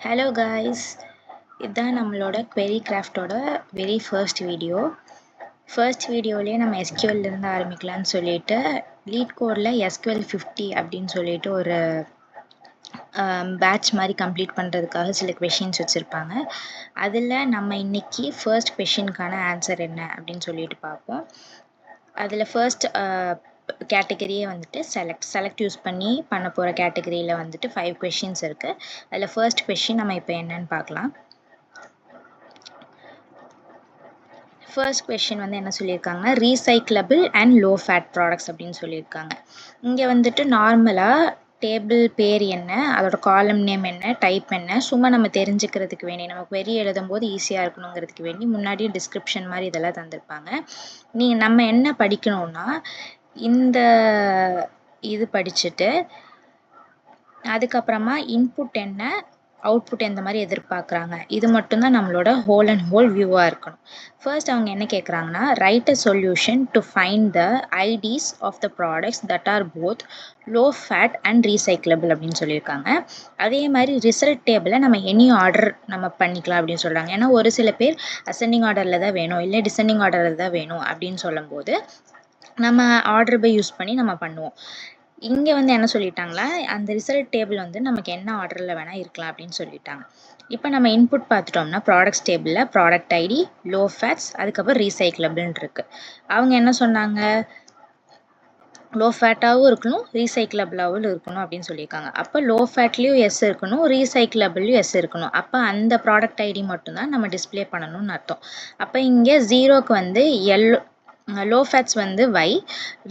Hello guys, இதுதான் நம்மளோட query கிராஃப்டோட வெரி ஃபர்ஸ்ட் வீடியோ. ஃபர்ஸ்ட் வீடியோலேயே நம்ம எஸ்கியூஎல்லேருந்து ஆரம்பிக்கலான்னு சொல்லிட்டு லீட் கோடில் எஸ்கியூஎல் 50 அப்படின்னு சொல்லிட்டு ஒரு பேட்ச் மாதிரி கம்ப்ளீட் பண்ணுறதுக்காக சில கொஷின்ஸ் வச்சுருப்பாங்க. அதில் நம்ம இன்னைக்கு ஃபர்ஸ்ட் கொஷினுக்கான ஆன்சர் என்ன அப்படின்னு சொல்லிட்டு பார்ப்போம். அதில் ஃபர்ஸ்ட் கேட்டகரியே வந்துட்டு செலக்ட் யூஸ் பண்ணி பண்ண போகிற கேட்டகரியில் வந்துட்டு 5 கொஷின்ஸ் இருக்குது. அதில் ஃபர்ஸ்ட் கொஷின் நம்ம இப்போ என்னன்னு பார்க்கலாம். ஃபர்ஸ்ட் கொஷின் வந்து என்ன சொல்லியிருக்காங்கன்னா, recyclable and low fat products அப்படின்னு சொல்லியிருக்காங்க. இங்கே வந்துட்டு நார்மலாக டேபிள் பேர் என்ன, அதோட காலம் நேம் என்ன, டைப் என்ன, சும்மா நம்ம தெரிஞ்சுக்கிறதுக்கு வேண்டி, நம்ம query எழுதும் போது ஈஸியாக இருக்கணுங்கிறதுக்கு வேண்டி முன்னாடியே டிஸ்கிரிப்ஷன் மாதிரி இதெல்லாம் தந்திருப்பாங்க. நம்ம என்ன படிக்கணும்னா, இந்த இது படிச்சுட்டு அதுக்கப்புறமா இன்புட் என்ன, அவுட்புட் எந்த மாதிரி எதிர்பார்க்குறாங்க, இது மட்டும்தான் நம்மளோட ஹோல் அண்ட் ஹோல் வியூவாக இருக்கணும். ஃபர்ஸ்ட் அவங்க என்ன கேட்குறாங்கன்னா, write a solution to find the ideas of the products that are both low fat and recyclable அப்படின்னு சொல்லியிருக்காங்க. அதே மாதிரி ரிசல்ட் டேபிளை நம்ம எனி ஆர்டர் நம்ம பண்ணிக்கலாம் அப்படின்னு சொல்கிறாங்க. ஏன்னா ஒரு சில பேர் அசெண்டிங் ஆர்டரில் தான் வேணும், இல்லை டிசெண்டிங் ஆர்டரில் தான் வேணும் அப்படின்னு சொல்லும்போது நம்ம ஆர்டர் பை யூஸ் பண்ணி நம்ம பண்ணுவோம். இங்கே வந்து என்ன சொல்லிட்டாங்களா, அந்த ரிசல்ட் டேபிள் வந்து நமக்கு என்ன ஆர்டரில் வேணால் இருக்கலாம் அப்படின்னு சொல்லிட்டாங்க. இப்போ நம்ம இன்புட் பார்த்துட்டோம்னா ப்ராடக்ட்ஸ் டேபிளில் ப்ராடக்ட் ஐடி, லோ ஃபேட்ஸ், அதுக்கப்புறம் ரீசைக்கிளபிள்னு இருக்குது. அவங்க என்ன சொன்னாங்க, லோ ஃபேட்டாகவும் இருக்கணும், ரீசைக்கிளபிளாகவும் இருக்கணும் அப்படின்னு சொல்லியிருக்காங்க. அப்போ லோ ஃபேட்லேயும் எஸ் இருக்கணும், ரீசைக்கிளபிள்லையும் எஸ் இருக்கணும். அப்போ அந்த ப்ராடக்ட் ஐடி மட்டும்தான் நம்ம டிஸ்பிளே பண்ணணும்னு அர்த்தம். அப்போ இங்கே ஜீரோக்கு வந்து லோ ஃபேட்ஸ் வந்து Y,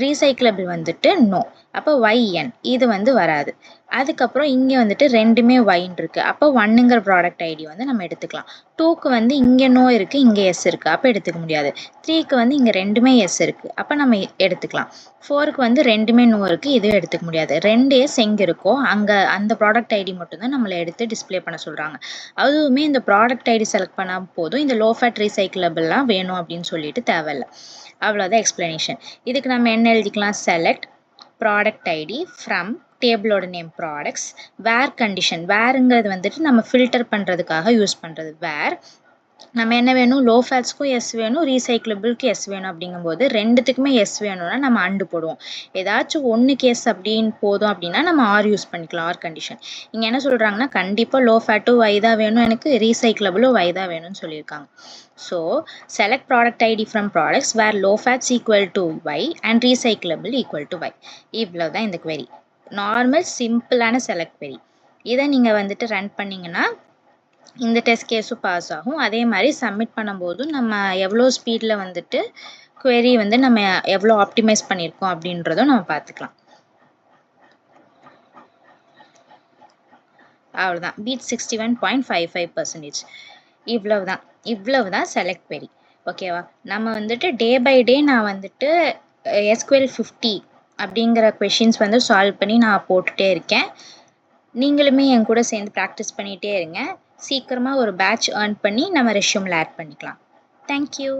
ரீசைக்கிளபிள் வந்துட்டு நோ. அப்போ YN இது வந்து வராது. அதுக்கப்புறம் இங்கே வந்துட்டு ரெண்டுமே ஒயின்னு இருக்குது. அப்போ 1ங்கிற ப்ராடக்ட் ஐடி வந்து நம்ம எடுத்துக்கலாம். 2க்கு வந்து இங்கே நோ இருக்குது, இங்கே எஸ் இருக்குது, அப்போ எடுத்துக்க முடியாது. 3க்கு வந்து இங்கே ரெண்டுமே எஸ் இருக்குது, அப்போ நம்ம எடுத்துக்கலாம். 4க்கு வந்து ரெண்டுமே நோ இருக்குது, இதுவும் எடுத்துக்க முடியாது. 2 எஸ் எங்கே இருக்கோ அங்கே அந்த ப்ராடக்ட் ஐடி மட்டும்தான் நம்மளை எடுத்து டிஸ்பிளே பண்ண சொல்கிறாங்க. அதுவுமே இந்த ப்ராடக்ட் ஐடி செலக்ட் பண்ணால் போதும், இந்த லோ ஃபேட் ரீசைக்கிளபிள்லாம் வேணும் அப்படின்னு சொல்லிட்டு தேவையில்லை. அவ்வளோதான் எக்ஸ்பிளனேஷன். இதுக்கு நம்ம என்ன எழுதிக்கலாம், செலக்ட் ப்ராடக்ட் ஐடி ஃப்ரம் டேபிளோட நேம் ப்ராடக்ட்ஸ், வேர் கண்டிஷன், வேருங்கிறது வந்துட்டு நம்ம ஃபில்டர் பண்ணுறதுக்காக யூஸ் பண்ணுறது. வேர் நம்ம என்ன வேணும், லோ ஃபேட்ஸ்க்கும் எஸ் வேணும், ரீசைக்கிளபிளுக்கு எஸ் வேணும். அப்படிங்கும்போது ரெண்டுத்துக்குமே எஸ் வேணும்னா நம்ம அண்டு போடுவோம். ஏதாச்சும் ஒன்றுக்கு எஸ் அப்படின்னு போதும் அப்படின்னா நம்ம ஆர் யூஸ் பண்ணிக்கலாம், ஆர் கண்டிஷன். இங்கே என்ன சொல்கிறாங்கன்னா, கண்டிப்பாக லோ ஃபேட்டும் Y தான் வேணும், எனக்கு ரீசைக்கிளபிளும் Y தான் வேணும்னு சொல்லியிருக்காங்க. So select product ID from products where low fats equal to Y and recyclable equal to Y. இவ்வளவு தான் இந்த query. நார்மல் சிம்பிளான செலக்ட் query. இதை நீங்கள் வந்துட்டு ரன் பண்ணிங்கன்னா இந்த டெஸ்ட் கேஸும் பாஸ் ஆகும். அதே மாதிரி சப்மிட் பண்ணும்போதும் நம்ம எவ்வளோ ஸ்பீடில் வந்துட்டு query வந்து நம்ம எவ்வளோ ஆப்டிமைஸ் பண்ணியிருக்கோம் அப்படின்றதும் நம்ம பார்த்துக்கலாம். அவ்வளோதான், பீட் 61.55%. இவ்வளவுதான் செலக்ட் query. ஓகேவா? நம்ம வந்துட்டு டே பை டே நான் வந்துட்டு SQL 50 அப்படிங்கிற கொஷின்ஸ் வந்து சால்வ் பண்ணி நான் போட்டுகிட்டே இருக்கேன். நீங்களுமே என் கூட சேர்ந்து ப்ராக்டிஸ் பண்ணிகிட்டே இருங்க. சீக்கிரமாக ஒரு பேட்ச் ஏர்ன் பண்ணி நம்ம ரெஷ்யூமில் ஆட் பண்ணிக்கலாம். தேங்க்யூ.